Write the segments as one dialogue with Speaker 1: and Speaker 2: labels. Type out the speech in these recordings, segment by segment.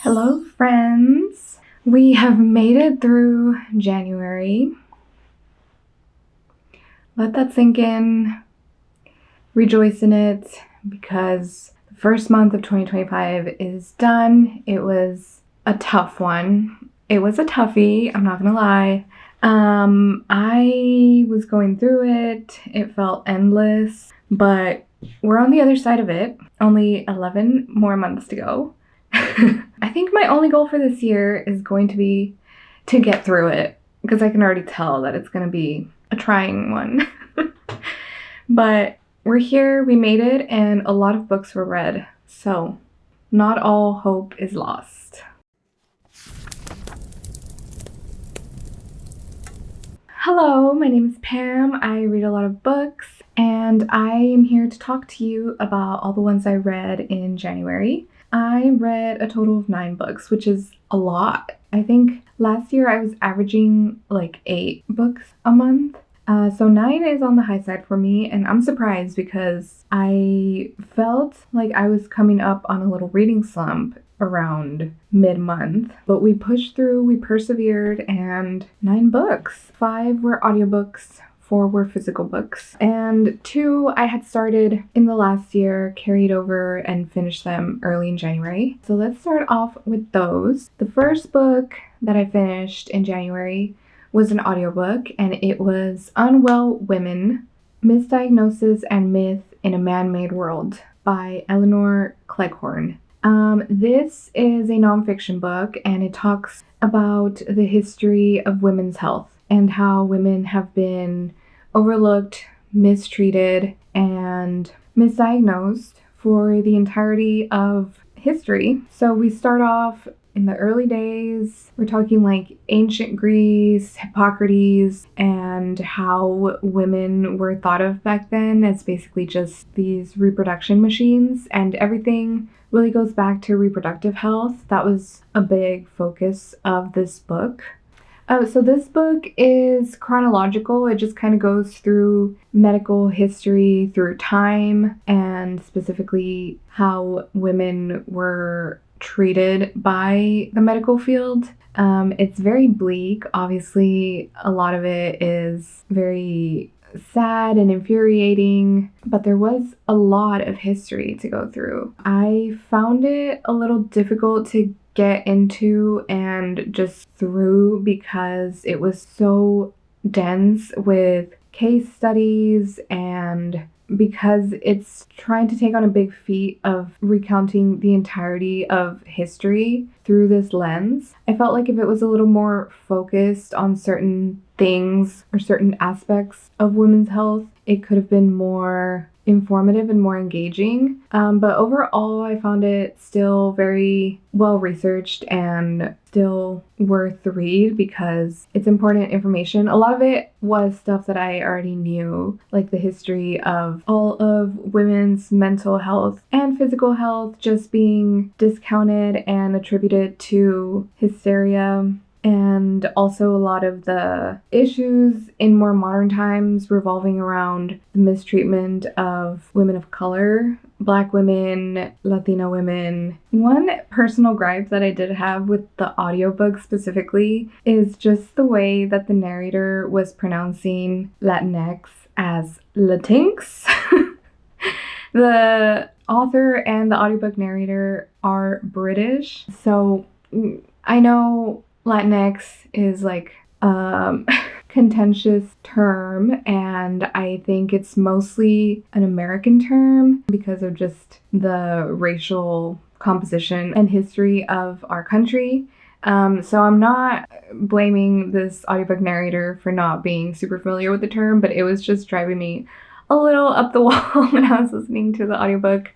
Speaker 1: Hello, friends. We have made it through January. Let that sink in. Rejoice in it because the first month of 2025 is done. It was a tough one. It was a toughie, I'm not gonna lie. I was going through it. It felt endless, but we're on the other side of it. Only 11 more months to go. I think my only goal for this year is going to be to get through it because I can already tell that it's going to be a trying one. But we're here, we made it, and a lot of books were read, so not all hope is lost. Hello, my name is Pam. I read a lot of books, and I am here to talk to you about all the ones I read in January. I read a total of 9 books, which is a lot. I think last year I was averaging like 8 books a month. So 9 is on the high side for me, and I'm surprised because I felt like I was coming up on a little reading slump around mid-month, but we pushed through, we persevered, and 9 books. 5 were audiobooks, 4 were physical books, and 2 I had started in the last year, carried over, and finished them early in January. So let's start off with those. The first book that I finished in January was an audiobook, and it was Unwell Women, Misdiagnosis and Myth in a Man-Made World by Eleanor Cleghorn. This is a nonfiction book, and it talks about the history of women's health and how women have been overlooked, mistreated, and misdiagnosed for the entirety of history. So we start off in the early days. We're talking like ancient Greece, Hippocrates, and how women were thought of back then as basically just these reproduction machines, and everything really goes back to reproductive health. That was a big focus of this book. So this book is chronological. It just kind of goes through medical history through time, and specifically how women were treated by the medical field. It's very bleak. Obviously, a lot of it is very sad and infuriating, but there was a lot of history to go through. I found it a little difficult to get into and just through because it was so dense with case studies, and because it's trying to take on a big feat of recounting the entirety of history through this lens. I felt like if it was a little more focused on certain things or certain aspects of women's health, it could have been more informative and more engaging. But overall, I found it still very well researched and still worth the read because it's important information. A lot of it was stuff that I already knew, like the history of all of women's mental health and physical health just being discounted and attributed to hysteria. And also a lot of the issues in more modern times revolving around the mistreatment of women of color, Black women, Latina women. One personal gripe that I did have with the audiobook specifically is just the way that the narrator was pronouncing Latinx as Latinx. The author and the audiobook narrator are British, so I know Latinx is like contentious term, and I think it's mostly an American term because of just the racial composition and history of our country. So I'm not blaming this audiobook narrator for not being super familiar with the term, but it was just driving me a little up the wall when I was listening to the audiobook.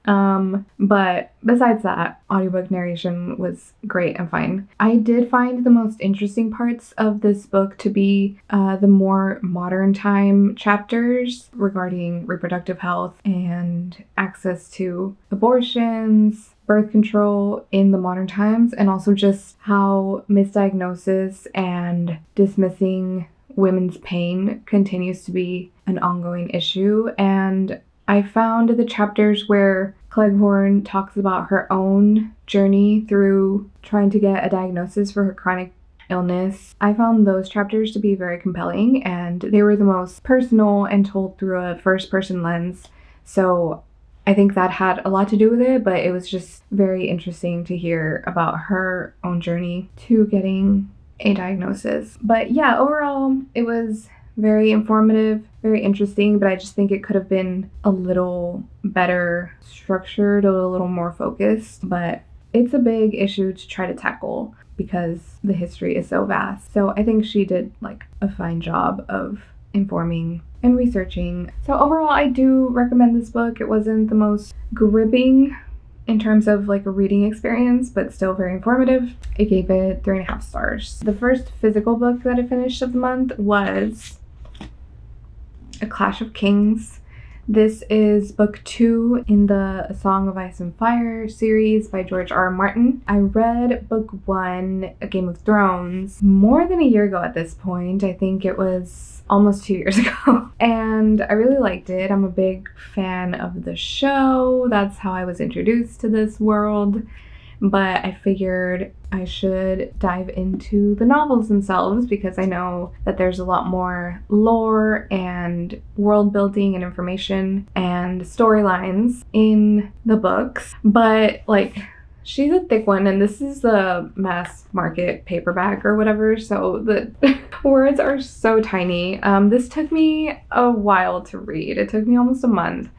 Speaker 1: But besides that, audiobook narration was great and fine. I did find the most interesting parts of this book to be the more modern time chapters regarding reproductive health and access to abortions, birth control in the modern times, and also just how misdiagnosis and dismissing women's pain continues to be an ongoing issue. And I found the chapters where Cleghorn talks about her own journey through trying to get a diagnosis for her chronic illness. I found those chapters to be very compelling, and they were the most personal and told through a first-person lens. So I think that had a lot to do with it, but it was just very interesting to hear about her own journey to getting a diagnosis. But yeah, overall, it was very informative, very interesting, but I just think it could have been a little better structured, a little more focused. But it's a big issue to try to tackle because the history is so vast. So I think she did like a fine job of informing and researching. So overall, I do recommend this book. It wasn't the most gripping in terms of like a reading experience, but still very informative. I gave it 3.5 stars. The first physical book that I finished of the month was A Clash of Kings. This is book 2 in the A Song of Ice and Fire series by George R. R. Martin. I read book 1, A Game of Thrones, more than a year ago at this point. I think it was almost 2 years ago. And I really liked it. I'm a big fan of the show. That's how I was introduced to this world. But I figured I should dive into the novels themselves because I know that there's a lot more lore and world building and information and storylines in the books. But like, she's a thick one, and this is a mass market paperback or whatever, so the words are so tiny. This took me a while to read. It took me almost a month.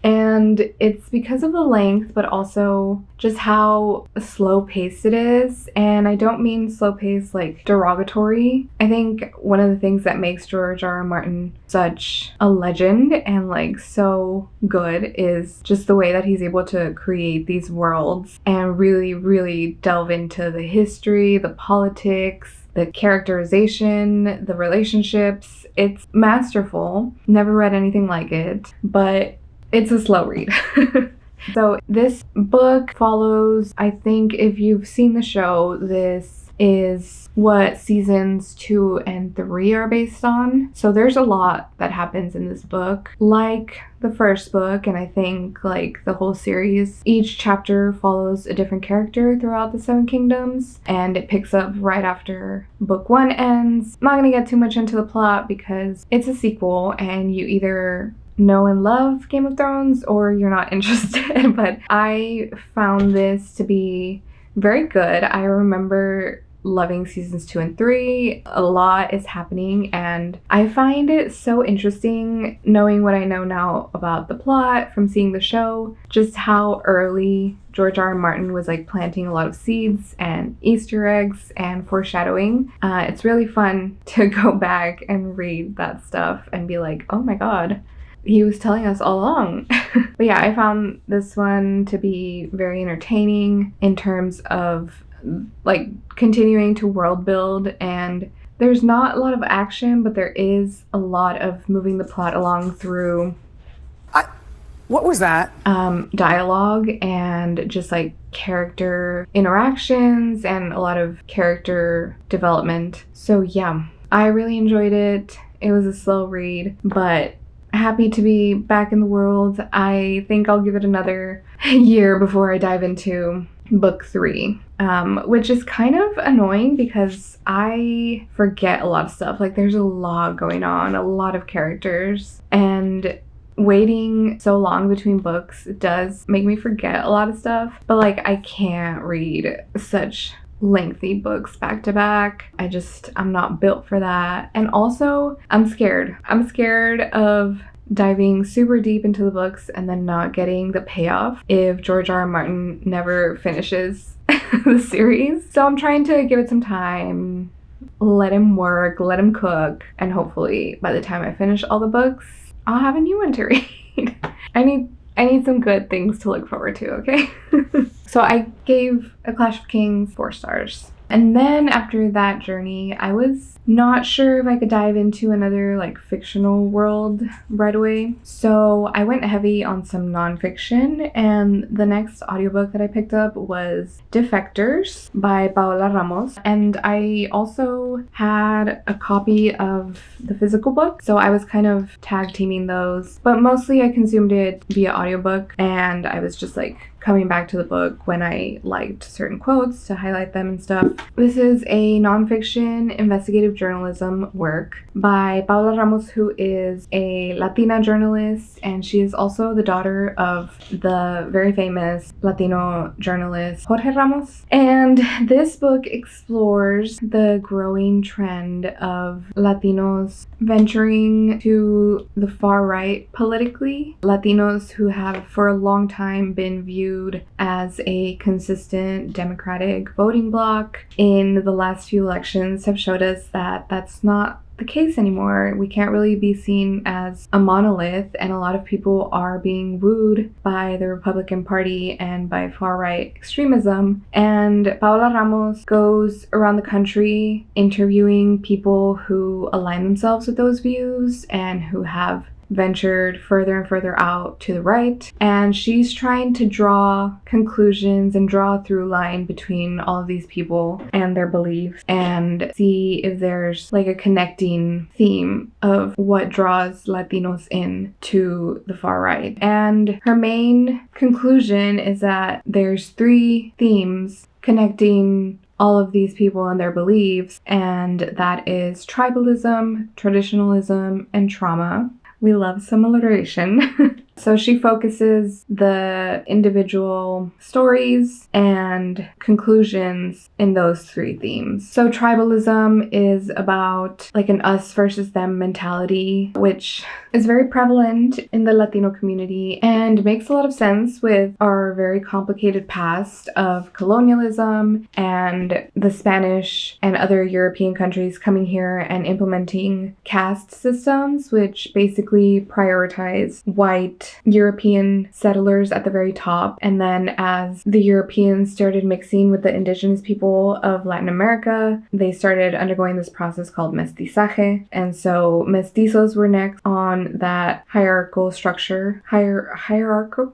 Speaker 1: And it's because of the length, but also just how slow-paced it is. And I don't mean slow-paced like derogatory. I think one of the things that makes George R. R. Martin such a legend and like so good is just the way that he's able to create these worlds and really, really delve into the history, the politics, the characterization, the relationships. It's masterful. Never read anything like it, but it's a slow read. So this book follows, I think if you've seen the show, this is what seasons 2 and 3 are based on. So there's a lot that happens in this book. Like the first book, and I think like the whole series, each chapter follows a different character throughout the 7 kingdoms, and it picks up right after book 1 ends. I'm not gonna get too much into the plot because it's a sequel and you either know and love Game of Thrones or you're not interested. But I found this to be very good. I remember loving seasons 2 and 3. A lot is happening, and I find it so interesting knowing what I know now about the plot from seeing the show, just how early George R. R. Martin was like planting a lot of seeds and Easter eggs and foreshadowing. It's really fun to go back and read that stuff and be like, oh my god, he was telling us all along. But yeah, I found this one to be very entertaining in terms of like continuing to world build, and there's not a lot of action, but there is a lot of moving the plot along through
Speaker 2: what was that?
Speaker 1: Dialogue and just like character interactions and a lot of character development. So yeah, I really enjoyed it. It was a slow read, but happy to be back in the world. I think I'll give it another year before I dive into book 3, which is kind of annoying because I forget a lot of stuff. Like there's a lot going on, a lot of characters, and waiting so long between books does make me forget a lot of stuff. But like I can't read such lengthy books back to back. I'm not built for that. And also I'm scared of diving super deep into the books and then not getting the payoff if George R. R. Martin never finishes the series. So I'm trying to give it some time, let him work, let him cook, and hopefully by the time I finish all the books, I'll have a new one to read. I need some good things to look forward to, okay? So I gave A Clash of Kings 4 stars. And then after that journey, I was not sure if I could dive into another like fictional world right away. So I went heavy on some nonfiction, and the next audiobook that I picked up was Defectors by Paola Ramos. And I also had a copy of the physical book, so I was kind of tag teaming those. But mostly I consumed it via audiobook, and I was just like coming back to the book when I liked certain quotes to highlight them and stuff. This is a nonfiction investigative journalism work by Paola Ramos, who is a Latina journalist, and she is also the daughter of the very famous Latino journalist Jorge Ramos. And this book explores the growing trend of Latinos venturing to the far right politically. Latinos who have for a long time been viewed as a consistent Democratic voting bloc in the last few elections have showed us that that's not the case anymore. We can't really be seen as a monolith, and a lot of people are being wooed by the Republican Party and by far-right extremism. And Paola Ramos goes around the country interviewing people who align themselves with those views and who have ventured further and further out to the right, and she's trying to draw conclusions and draw a through line between all of these people and their beliefs and see if there's like a connecting theme of what draws Latinos in to the far right. And her main conclusion is that there's 3 themes connecting all of these people and their beliefs, and that is tribalism, traditionalism, and trauma. We love some alliteration. So she focuses the individual stories and conclusions in those 3 themes. So tribalism is about like an us versus them mentality, which is very prevalent in the Latino community and makes a lot of sense with our very complicated past of colonialism and the Spanish and other European countries coming here and implementing caste systems, which basically prioritize white European settlers at the very top. And then as the Europeans started mixing with the indigenous people of Latin America, they started undergoing this process called mestizaje. And so mestizos were next on that hierarchical structure, hierarchical,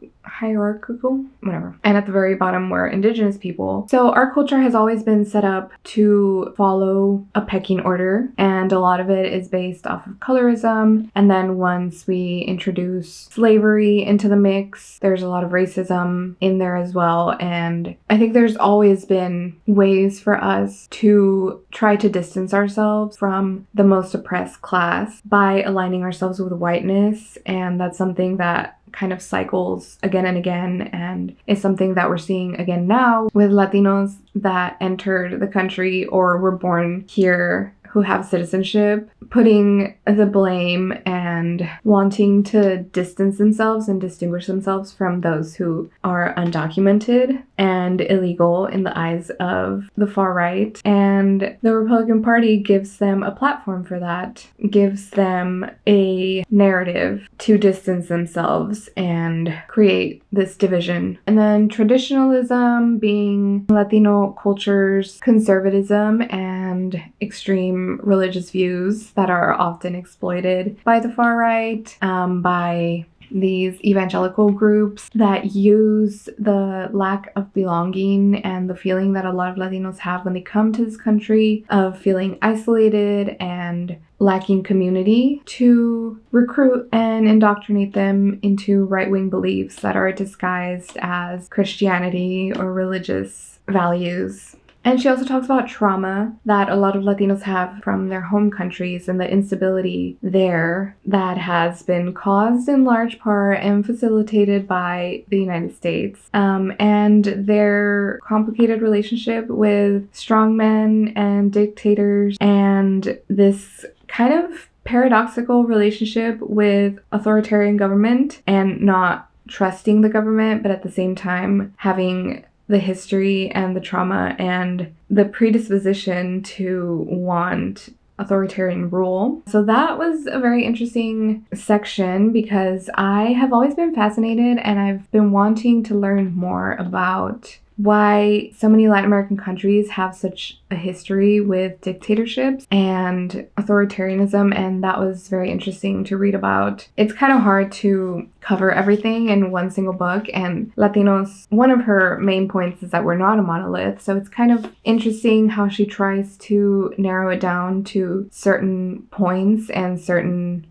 Speaker 1: whatever. And at the very bottom were indigenous people. So our culture has always been set up to follow a pecking order, and a lot of it is based off of colorism. And then once we introduce slavery into the mix, there's a lot of racism in there as well. And I think there's always been ways for us to try to distance ourselves from the most oppressed class by aligning ourselves with whiteness. And that's something that kind of cycles again and again, and is something that we're seeing again now with Latinos that entered the country or were born here who have citizenship, putting the blame and wanting to distance themselves and distinguish themselves from those who are undocumented and illegal in the eyes of the far right. And the Republican Party gives them a platform for that, gives them a narrative to distance themselves and create this division. And then traditionalism being Latino culture's conservatism and extreme religious views that are often exploited by the far right, by these evangelical groups that use the lack of belonging and the feeling that a lot of Latinos have when they come to this country of feeling isolated and lacking community to recruit and indoctrinate them into right-wing beliefs that are disguised as Christianity or religious values. And she also talks about trauma that a lot of Latinos have from their home countries and the instability there that has been caused in large part and facilitated by the United States, and their complicated relationship with strongmen and dictators, and this kind of paradoxical relationship with authoritarian government and not trusting the government, but at the same time having the history and the trauma and the predisposition to want authoritarian rule. So that was a very interesting section because I have always been fascinated and I've been wanting to learn more about why so many Latin American countries have such a history with dictatorships and authoritarianism, and that was very interesting to read about. It's kind of hard to cover everything in one single book, and Latinos, one of her main points is that we're not a monolith, so it's kind of interesting how she tries to narrow it down to certain points and certain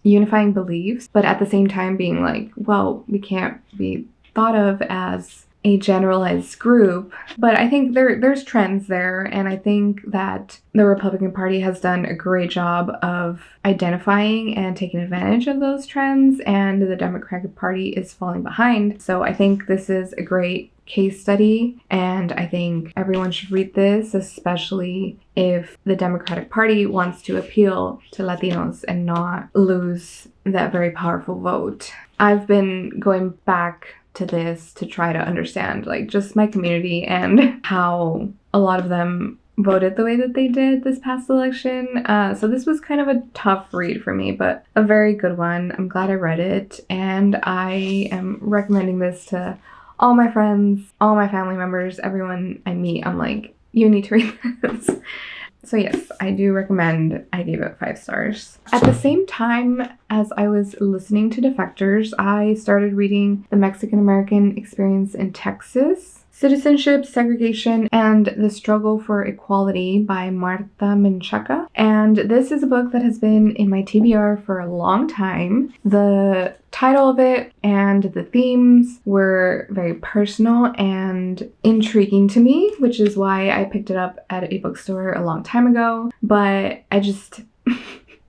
Speaker 1: unifying beliefs, but at the same time being like, well, we can't be thought of as a generalized group. But I think there's trends there, and I think that the Republican Party has done a great job of identifying and taking advantage of those trends, and the Democratic Party is falling behind. So I think this is a great case study, and I think everyone should read this, especially if the Democratic Party wants to appeal to Latinos and not lose that very powerful vote. I've been going back to this to try to understand like just my community and how a lot of them voted the way that they did this past election. So this was kind of a tough read for me, but a very good one. I'm glad I read it, and I am recommending this to all my friends, all my family members, everyone I meet. I'm like, you need to read this. So yes, I do recommend. I gave it 5 stars. At the same time as I was listening to Defectors, I started reading The Mexican American Experience in Texas: Citizenship, Segregation, and the Struggle for Equality by Marta Menchaca. And this is a book that has been in my TBR for a long time. The title of it and the themes were very personal and intriguing to me, which is why I picked it up at a bookstore a long time ago. But I just...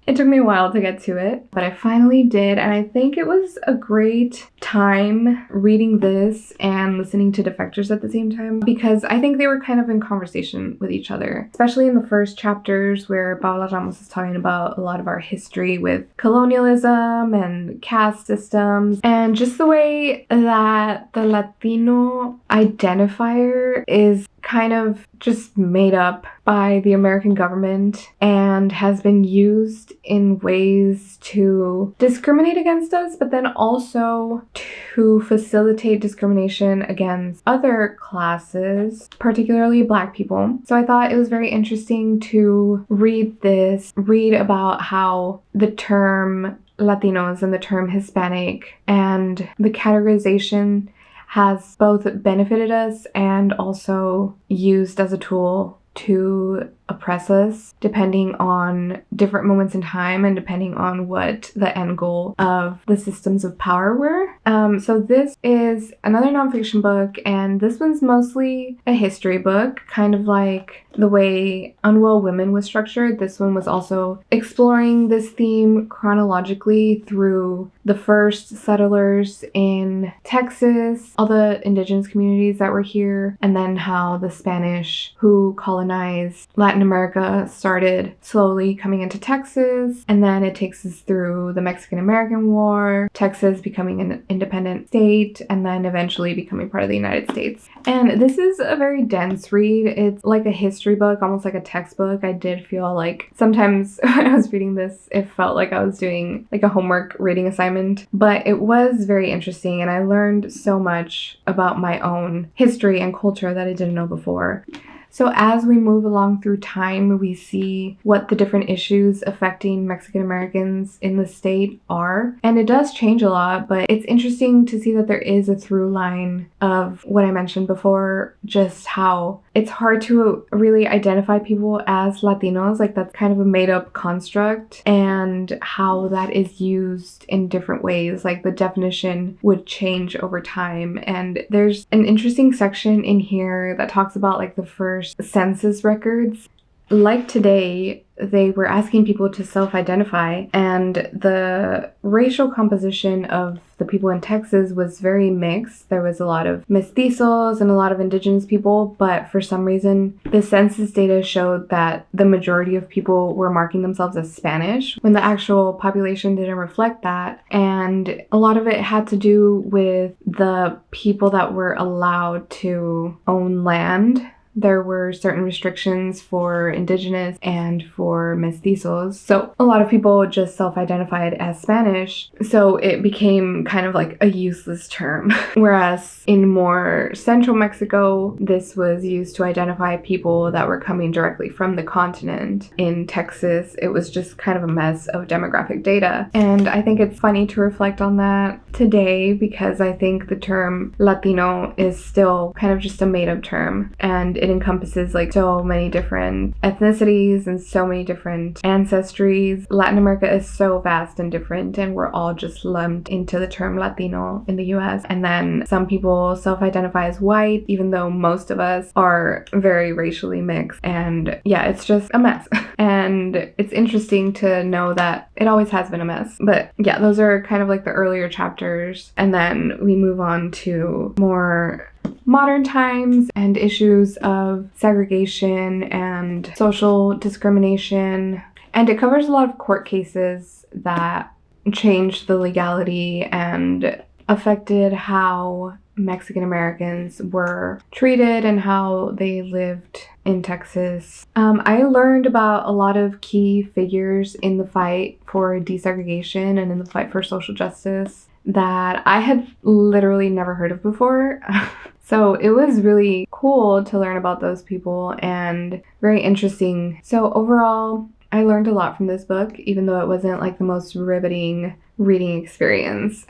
Speaker 1: It took me a while to get to it, but I finally did, and I think it was a great time reading this and listening to Defectors at the same time, because I think they were kind of in conversation with each other, especially in the first chapters where Paula Ramos is talking about a lot of our history with colonialism and caste systems, and just the way that the Latino identifier is kind of just made up by the American government and has been used in ways to discriminate against us, but then also to facilitate discrimination against other classes, particularly Black people. So I thought it was very interesting to read this, read about how the term Latinos and the term Hispanic and the categorization has both benefited us and also used as a tool to oppress us, depending on different moments in time and depending on what the end goal of the systems of power were. So this is another nonfiction book, and this one's mostly a history book, kind of like the way Unwell Women was structured. This one was also exploring this theme chronologically through the first settlers in Texas, all the indigenous communities that were here, and then how the Spanish who colonized Latin America started slowly coming into Texas, and then it takes us through the Mexican American War, Texas becoming an independent state, and then eventually becoming part of the United States. And this is a very dense read. It's like a history book, almost like a textbook. I did feel like sometimes when I was reading this, it felt like I was doing like a homework reading assignment, but it was very interesting, and I learned so much about my own history and culture that I didn't know before. So as we move along through time, we see what the different issues affecting Mexican Americans in the state are. And it does change a lot, but it's interesting to see that there is a through line of what I mentioned before, just how it's hard to really identify people as Latinos, like that's kind of a made up construct, and how that is used in different ways, like the definition would change over time. And there's an interesting section in here that talks about like the first census records. Like today, they were asking people to self-identify, and the racial composition of the people in Texas was very mixed. There was a lot of mestizos and a lot of indigenous people, but for some reason, the census data showed that the majority of people were marking themselves as Spanish, when the actual population didn't reflect that. And a lot of it had to do with the people that were allowed to own land there were certain restrictions for indigenous and for mestizos. So a lot of people just self-identified as Spanish, so it became kind of like a useless term. Whereas in more central Mexico, this was used to identify people that were coming directly from the continent. In Texas, it was just kind of a mess of demographic data. And I think it's funny to reflect on that today because I think the term Latino is still kind of just a made-up term, and it encompasses like so many different ethnicities and so many different ancestries. Latin America is so vast and different, and we're all just lumped into the term Latino in the US. And then some people self-identify as white, even though most of us are very racially mixed. And yeah, it's just a mess. And it's interesting to know that it always has been a mess. But yeah, those are kind of like the earlier chapters. And then we move on to more modern times and issues of segregation and social discrimination. And it covers a lot of court cases that changed the legality and affected how Mexican Americans were treated and how they lived in Texas. I learned about a lot of key figures in the fight for desegregation and in the fight for social justice that I had literally never heard of before. So it was really cool to learn about those people and very interesting. So overall, I learned a lot from this book, even though it wasn't like the most riveting reading experience.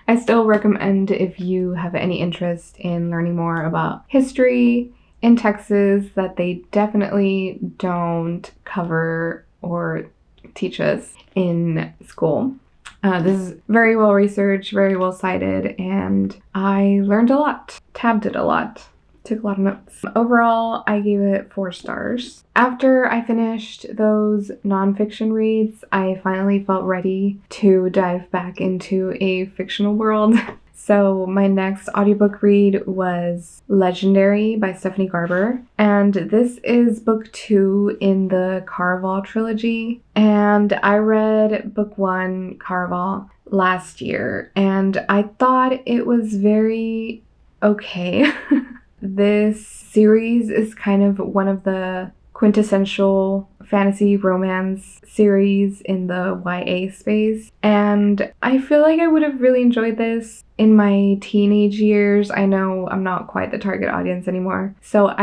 Speaker 1: I still recommend if you have any interest in learning more about history in Texas that they definitely don't cover or teach us in school. This is very well researched, very well cited, and I learned a lot, tabbed it a lot, took a lot of notes. Overall, I gave it 4 stars. After I finished those nonfiction reads, I finally felt ready to dive back into a fictional world. So my next audiobook read was Legendary by Stephanie Garber, and this is book 2 in the Caraval trilogy, and I read book 1, Caraval, last year, and I thought it was very okay. This series is kind of one of the quintessential fantasy romance series in the YA space, and I feel like I would have really enjoyed this in my teenage years. I know I'm not quite the target audience anymore, so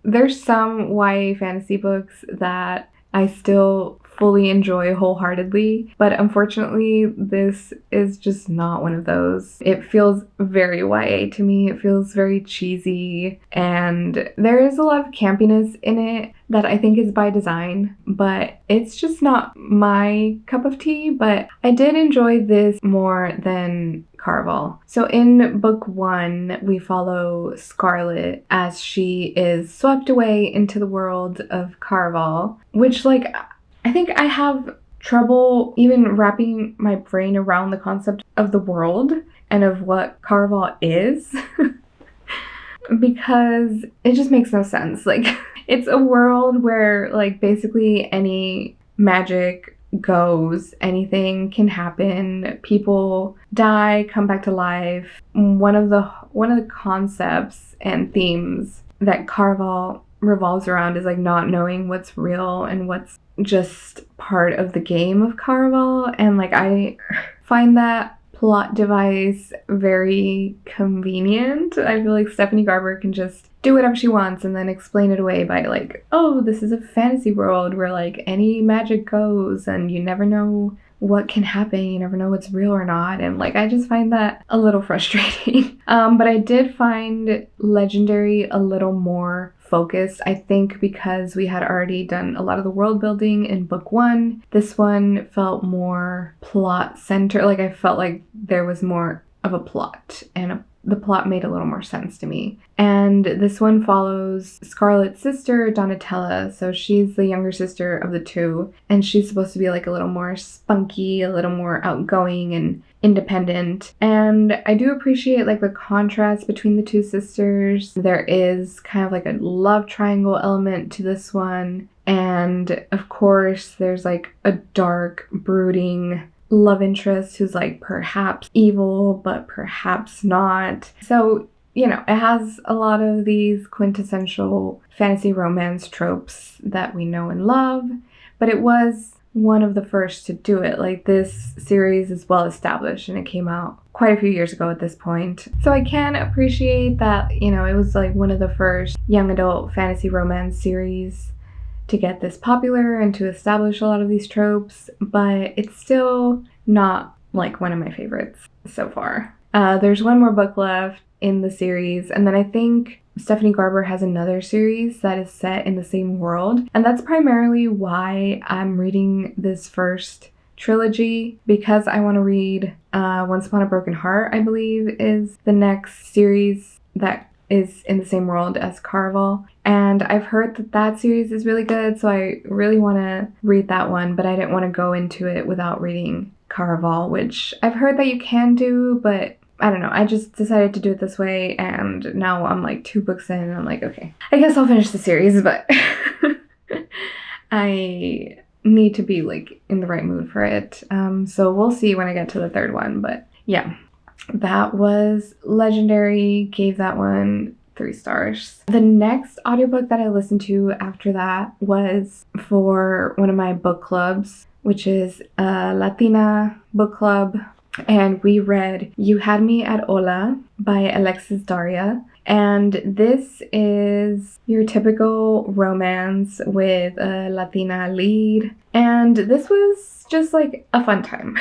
Speaker 1: there's some YA fantasy books that I still fully enjoy wholeheartedly, but unfortunately this is just not one of those. It feels very YA to me. It feels very cheesy, and there is a lot of campiness in it that I think is by design, but it's just not my cup of tea. But I did enjoy this more than Caraval. So in book 1, we follow Scarlet as she is swept away into the world of Caraval, which I think I have trouble even wrapping my brain around the concept of the world and of what Caraval is because it just makes no sense. It's a world where basically any magic goes, anything can happen, people die, come back to life. One of the concepts and themes that Caraval revolves around is not knowing what's real and what's just part of the game of Caraval, and I find that plot device very convenient. I feel like Stephanie Garber can just do whatever she wants and then explain it away by oh, this is a fantasy world where any magic goes and you never know what can happen, you never know what's real or not, and I just find that a little frustrating. But I did find Legendary a little more focused, I think, because we had already done a lot of the world building in book 1. This one felt more plot centered. I felt like there was more of a plot, and the plot made a little more sense to me. And this one follows Scarlet's sister, Donatella. So she's the younger sister of the two, and she's supposed to be a little more spunky, a little more outgoing and independent. And I do appreciate the contrast between the two sisters. There is kind of a love triangle element to this one, and of course there's a dark, brooding love interest who's perhaps evil but perhaps not. So you know, it has a lot of these quintessential fantasy romance tropes that we know and love, but it was one of the first to do it. Like, this series is well established and it came out quite a few years ago at this point. So I can appreciate that, you know, it was like one of the first young adult fantasy romance series to get this popular and to establish a lot of these tropes, but it's still not like one of my favorites so far. There's one more book left in the series, and then I think Stephanie Garber has another series that is set in the same world, and that's primarily why I'm reading this first trilogy, because I want to read Once Upon a Broken Heart, I believe, is the next series that is in the same world as Caraval. And I've heard that that series is really good, so I really want to read that one, but I didn't want to go into it without reading Caraval, which I've heard that you can do, but I don't know. I just decided to do it this way, and now I'm like 2 books in, and I'm like, okay, I guess I'll finish the series, but I need to be like in the right mood for it. So we'll see when I get to the 3rd one, but yeah. That was Legendary, gave that one 3 stars. The next audiobook that I listened to after that was for one of my book clubs, which is a Latina book club, and we read You Had Me at Hola by Alexis Daria. And this is your typical romance with a Latina lead, and this was just like a fun time.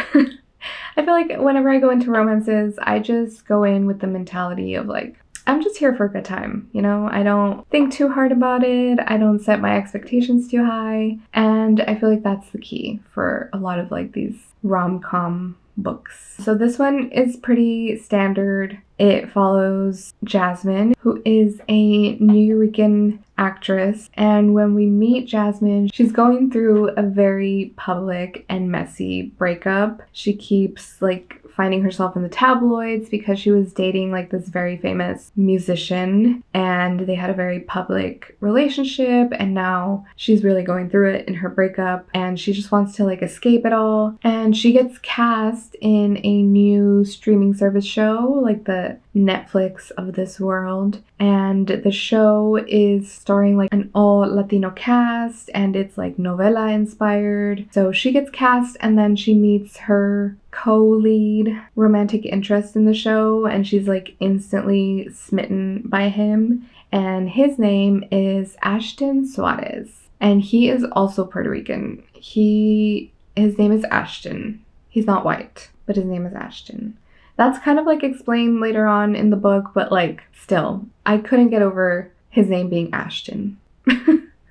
Speaker 1: I feel like whenever I go into romances, I just go in with the mentality of like, I'm just here for a good time, you know? I don't think too hard about it. I don't set my expectations too high. And I feel like that's the key for a lot of like these rom-com books. So this one is pretty standard. It follows Jasmine, who is a Nuyorican actress, and when we meet Jasmine, she's going through a very public and messy breakup. She keeps like finding herself in the tabloids because she was dating like this very famous musician, and they had a very public relationship, and now she's really going through it in her breakup, and she just wants to like escape it all. And she gets cast in a new streaming service show, like the Netflix of this world, and the show is starring like an all Latino cast, and it's like novela inspired. So she gets cast, and then she meets her co-lead romantic interest in the show, and she's like instantly smitten by him, and his name is Ashton Suarez, and he is also Puerto Rican. His name is Ashton. He's not white, but his name is Ashton. That's kind of like explained later on in the book, but like still, I couldn't get over his name being Ashton.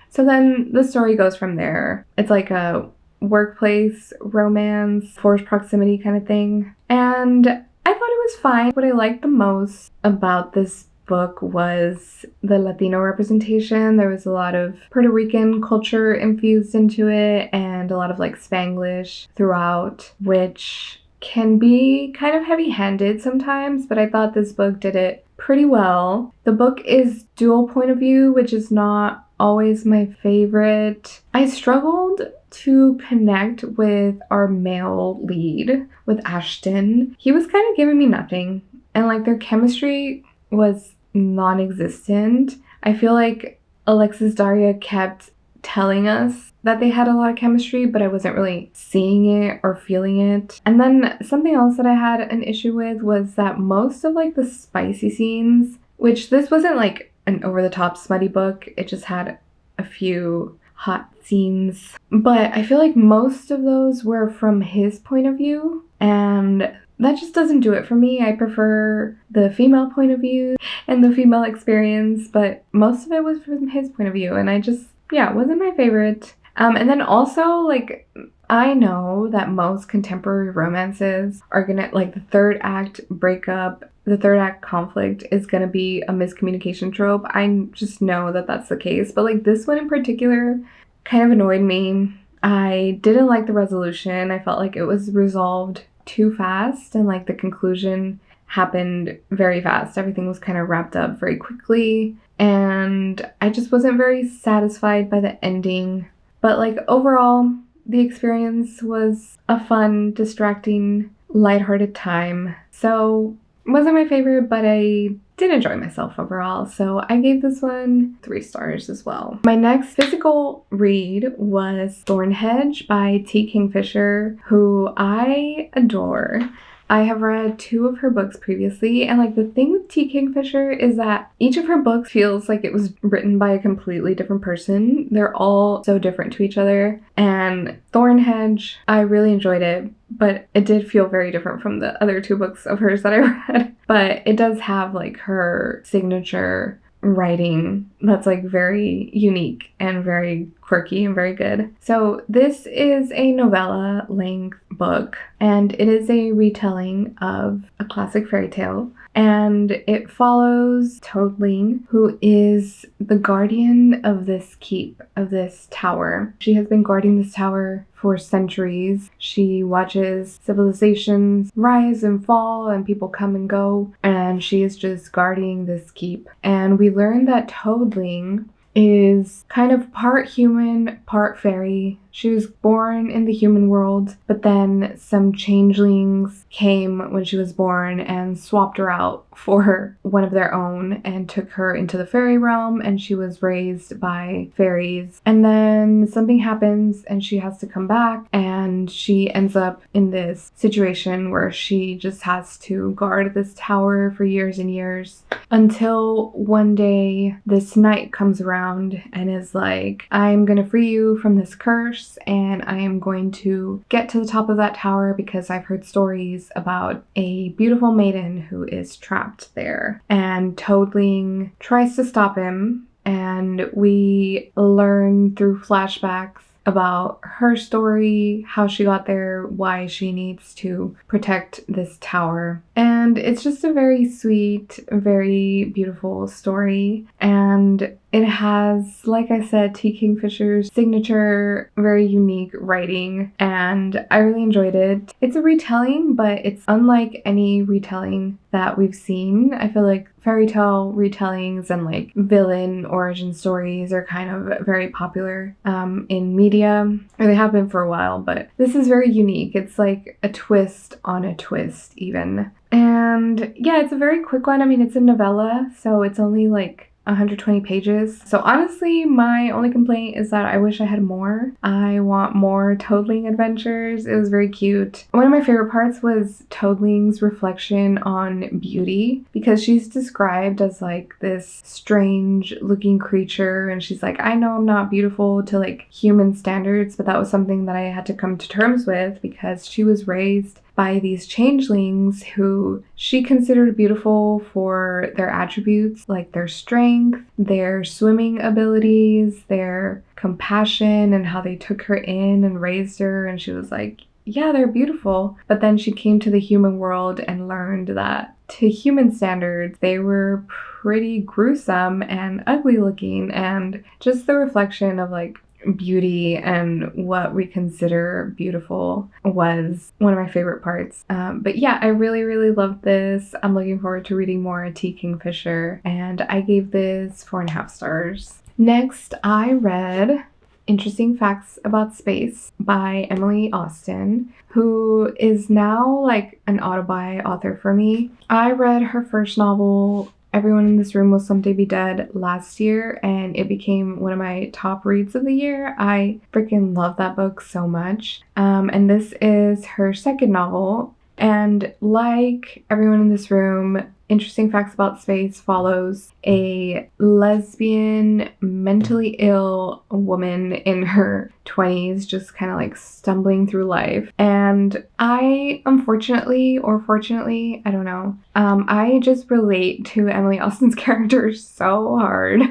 Speaker 1: So then the story goes from there. It's like a workplace romance, forced proximity kind of thing. And I thought it was fine. What I liked the most about this book was the Latino representation. There was a lot of Puerto Rican culture infused into it, and a lot of like Spanglish throughout, which can be kind of heavy-handed sometimes, but I thought this book did it pretty well. The book is dual point of view, which is not always my favorite. I struggled to connect with our male lead, with Ashton. He was kind of giving me nothing, and like their chemistry was non-existent. I feel like Alexis Daria kept telling us that they had a lot of chemistry, but I wasn't really seeing it or feeling it. And then something else that I had an issue with was that most of like the spicy scenes, which this wasn't like an over-the-top smutty book, it just had a few hot scenes, but I feel like most of those were from his point of view, and that just doesn't do it for me. I prefer the female point of view and the female experience, but most of it was from his point of view, and I just, yeah, it wasn't my favorite. And then also, like, I know that most contemporary romances are gonna, like, the 3rd act breakup, the 3rd act conflict is gonna be a miscommunication trope. I just know that that's the case, but, like, this one in particular kind of annoyed me. I didn't like the resolution. I felt like it was resolved too fast, and, like, the conclusion happened very fast. Everything was kind of wrapped up very quickly, and I just wasn't very satisfied by the ending. But like overall, the experience was a fun, distracting, lighthearted time. So it wasn't my favorite, but I did enjoy myself overall, so I gave this one 3 stars as well. My next physical read was Thornhedge by T. Kingfisher, who I adore. I have read 2 of her books previously, and like the thing with T. Kingfisher is that each of her books feels like it was written by a completely different person. They're all so different to each other, and Thornhedge, I really enjoyed it, but it did feel very different from the other 2 books of hers that I read. But it does have like her signature writing that's like very unique and very quirky and very good. So this is a novella length book, and it is a retelling of a classic fairy tale, and it follows Toadling, who is the guardian of this keep, of this tower. She has been guarding this tower for centuries. She watches civilizations rise and fall and people come and go, and she is just guarding this keep. And we learn that Toadling is kind of part human, part fairy. She was born in the human world, but then some changelings came when she was born and swapped her out for one of their own and took her into the fairy realm, and she was raised by fairies. And then something happens and she has to come back, and she ends up in this situation where she just has to guard this tower for years and years, until one day this knight comes around and is like, I'm gonna free you from this curse, and I am going to get to the top of that tower because I've heard stories about a beautiful maiden who is trapped there. And Toadling tries to stop him, and we learn through flashbacks about her story, how she got there, why she needs to protect this tower. And it's just a very sweet, very beautiful story. And it has, like I said, T. Kingfisher's signature, very unique writing, and I really enjoyed it. It's a retelling, but it's unlike any retelling that we've seen. I feel like fairy tale retellings and like villain origin stories are kind of very popular in media, or they have been for a while, but this is very unique. It's like a twist on a twist even. And yeah, it's a very quick one. I mean, it's a novella, so it's only like 120 pages. So honestly, my only complaint is that I wish I had more. I want more Toadling adventures. It was very cute. One of my favorite parts was Toadling's reflection on beauty, because she's described as like this strange looking creature, and she's like, I know I'm not beautiful to like human standards, but that was something that I had to come to terms with because she was raised by these changelings who she considered beautiful for their attributes, like their strength, their swimming abilities, their compassion, and how they took her in and raised her, and she was like, yeah, they're beautiful. But then she came to the human world and learned that to human standards, they were pretty gruesome and ugly looking, and just the reflection of like beauty and what we consider beautiful was one of my favorite parts. But yeah, I really loved this. I'm looking forward to reading more T. Kingfisher, and I gave this 4.5 stars. Next, I read Interesting Facts About Space by Emily Austen, who is now like an autobi author for me. I read her first novel, Everyone in This Room Will Someday Be Dead, last year, and it became one of my top reads of the year. I freaking love that book so much. And this is her second novel. And like Everyone in This Room, Interesting Facts About Space follows a lesbian, mentally ill woman in her 20s, just kind of like stumbling through life. And I, unfortunately, or fortunately, I don't know, I just relate to Emily Austen's character so hard.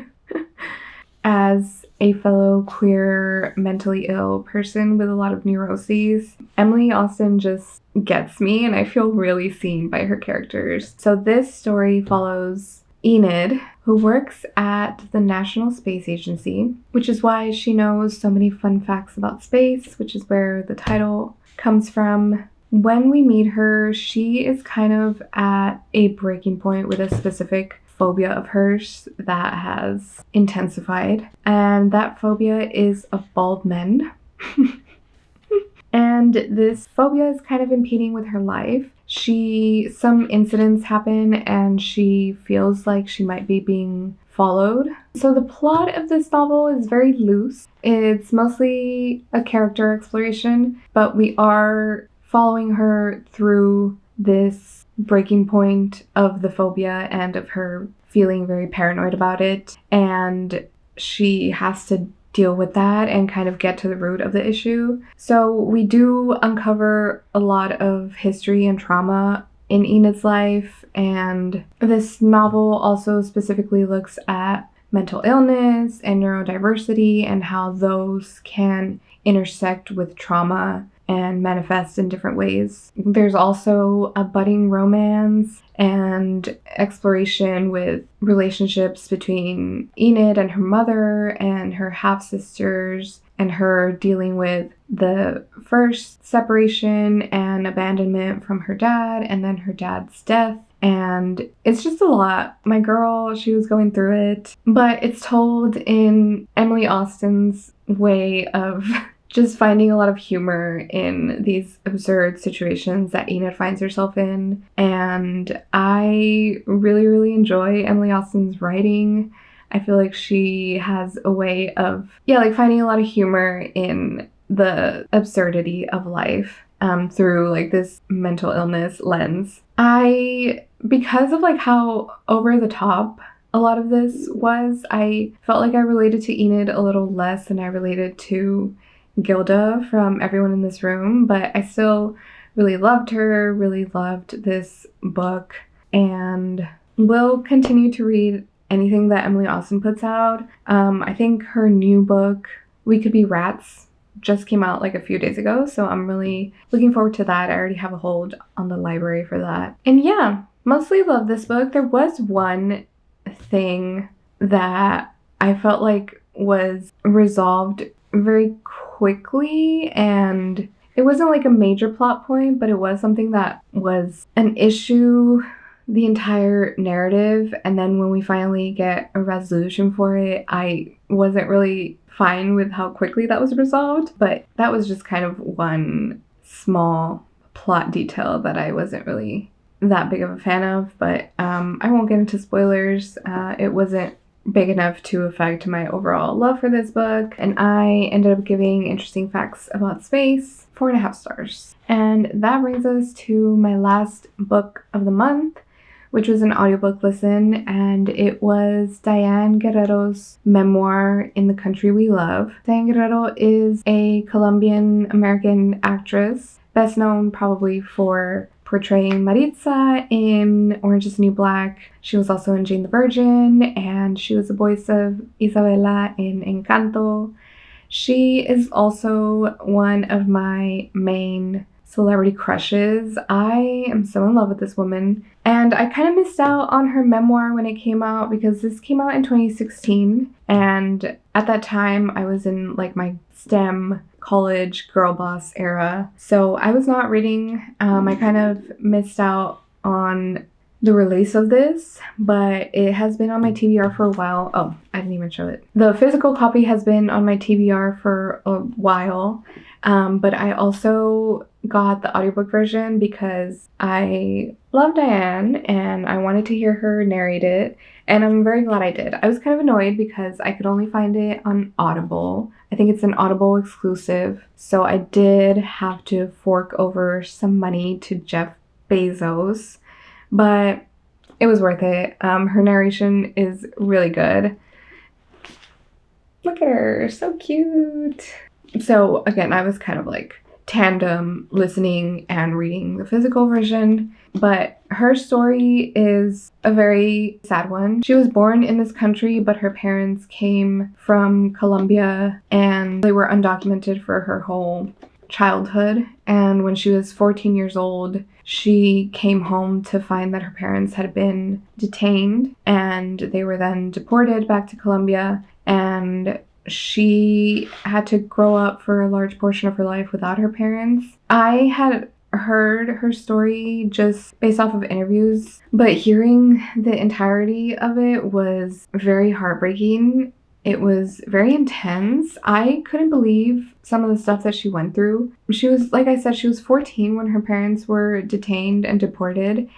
Speaker 1: As a fellow queer, mentally ill person with a lot of neuroses, Emily Austen just gets me, and I feel really seen by her characters. So this story follows Enid, who works at the National Space Agency, which is why she knows so many fun facts about space, which is where the title comes from. When we meet her, she is kind of at a breaking point with a specific phobia of hers that has intensified, and that phobia is of bald men. And this phobia is kind of impeding with her life, Some incidents happen and she feels like she might be being followed. So the plot of this novel is very loose. It's mostly a character exploration, but we are following her through this breaking point of the phobia and of her feeling very paranoid about it. And she has to deal with that and kind of get to the root of the issue. So we do uncover a lot of history and trauma in Enid's life, and this novel also specifically looks at mental illness and neurodiversity and how those can intersect with trauma and manifest in different ways. There's also a budding romance and exploration with relationships between Enid and her mother and her half-sisters, and her dealing with the first separation and abandonment from her dad and then her dad's death. And it's just a lot. My girl, she was going through it, but it's told in Emily Austen's way of just finding a lot of humor in these absurd situations that Enid finds herself in. And I really, really enjoy Emily Austen's writing. I feel like she has a way of, finding a lot of humor in the absurdity of life through like this mental illness lens. Because of like how over the top a lot of this was, I felt like I related to Enid a little less than I related to Gilda from Everyone in This Room, but I still really loved her, really loved this book, and will continue to read anything that Emily Austen puts out. I think her new book, We Could Be Rats, just came out like a few days ago, so I'm really looking forward to that. I already have a hold on the library for that. And yeah, mostly love this book. There was one thing that I felt like was resolved very quickly, and it wasn't like a major plot point, but it was something that was an issue the entire narrative. And then when we finally get a resolution for it, I wasn't really fine with how quickly that was resolved, but that was just kind of one small plot detail that I wasn't really that big of a fan of. But I won't get into spoilers. It wasn't big enough to affect my overall love for this book, and I ended up giving Interesting Facts About Space 4.5 stars. And that brings us to my last book of the month, which was an audiobook listen, and it was Diane Guerrero's memoir, In the Country We Love. Diane Guerrero is a Colombian-American actress, best known probably for portraying Maritza in Orange is the New Black. She was also in Jane the Virgin, and she was the voice of Isabella in Encanto. She is also one of my main celebrity crushes. I am so in love with this woman, and I kind of missed out on her memoir when it came out because this came out in 2016, and at that time I was in like my STEM college girl boss era, so I was not reading. I kind of missed out on the release of this, but it has been on my TBR for a while. Oh, I didn't even show it. The physical copy has been on my TBR for a while, but I also got the audiobook version because I love Diane and I wanted to hear her narrate it, and I'm very glad I did. I was kind of annoyed because I could only find it on Audible. I think it's an Audible exclusive, so I did have to fork over some money to Jeff Bezos, but it was worth it. Her narration is really good. Look at her, so cute. So again, I was kind of like tandem listening and reading the physical version, but her story is a very sad one. She was born in this country, but her parents came from Colombia and they were undocumented for her whole childhood. And when she was 14 years old, she came home to find that her parents had been detained and they were then deported back to Colombia, and she had to grow up for a large portion of her life without her parents. I had heard her story just based off of interviews, but hearing the entirety of it was very heartbreaking. It was very intense. I couldn't believe some of the stuff that she went through. She was, like I said, she was 14 when her parents were detained and deported,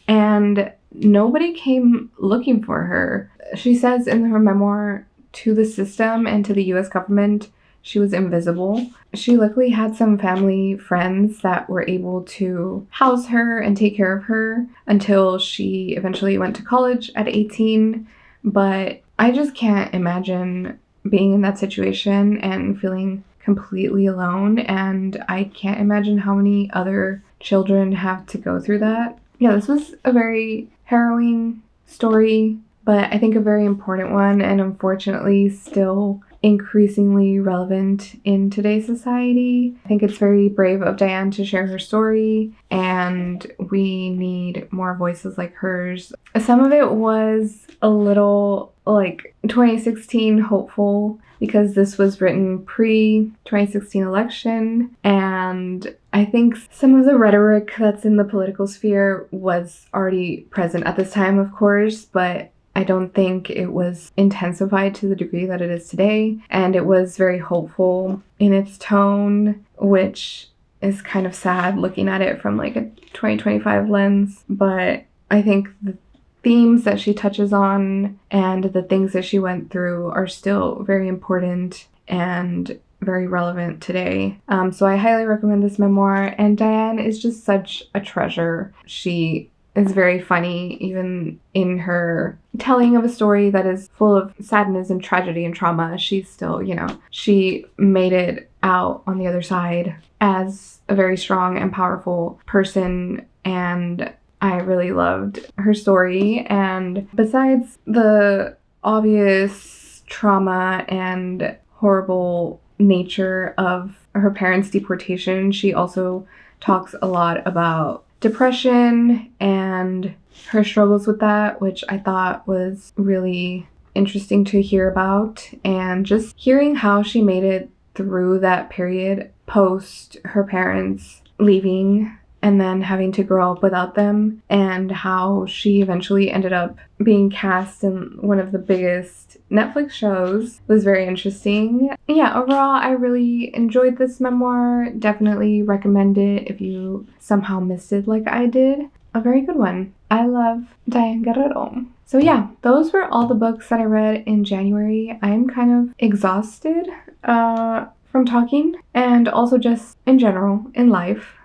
Speaker 1: and nobody came looking for her. She says in her memoir, to the system and to the US government, she was invisible. She luckily had some family friends that were able to house her and take care of her until she eventually went to college at 18. But I just can't imagine being in that situation and feeling completely alone. And I can't imagine how many other children have to go through that. Yeah, this was a very harrowing story, but I think a very important one, and unfortunately still increasingly relevant in today's society. I think it's very brave of Diane to share her story, and we need more voices like hers. Some of it was a little like 2016 hopeful because this was written pre-2016 election, and I think some of the rhetoric that's in the political sphere was already present at this time, of course, but I don't think it was intensified to the degree that it is today. And it was very hopeful in its tone, which is kind of sad looking at it from like a 2025 lens. But I think the themes that she touches on and the things that she went through are still very important and very relevant today. So I highly recommend this memoir. And Diane is just such a treasure. She is very funny, even in her telling of a story that is full of sadness and tragedy and trauma. She's still, she made it out on the other side as a very strong and powerful person, and I really loved her story. And besides the obvious trauma and horrible nature of her parents' deportation, she also talks a lot about depression and her struggles with that, which I thought was really interesting to hear about. And just hearing how she made it through that period post her parents leaving and then having to grow up without them, and how she eventually ended up being cast in one of the biggest Netflix shows was very interesting. Yeah, overall, I really enjoyed this memoir. Definitely recommend it if you somehow missed it like I did. A very good one. I love Diane Guerrero. So yeah, those were all the books that I read in January. I'm kind of exhausted from talking, and also just in general in life.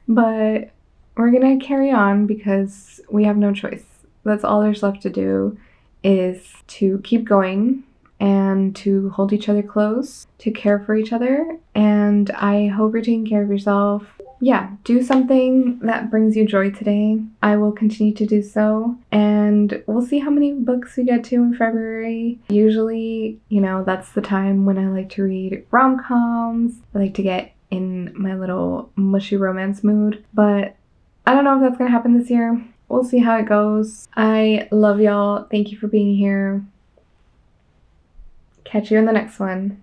Speaker 1: But we're gonna carry on because we have no choice. That's all there's left to do, is to keep going and to hold each other close, to care for each other. And I hope you're taking care of yourself. Yeah, do something that brings you joy today. I will continue to do so, and we'll see how many books we get to in February. Usually, that's the time when I like to read rom-coms. I like to get in my little mushy romance mood, but I don't know if that's gonna happen this year. We'll see how it goes. I love y'all. Thank you for being here. Catch you in the next one.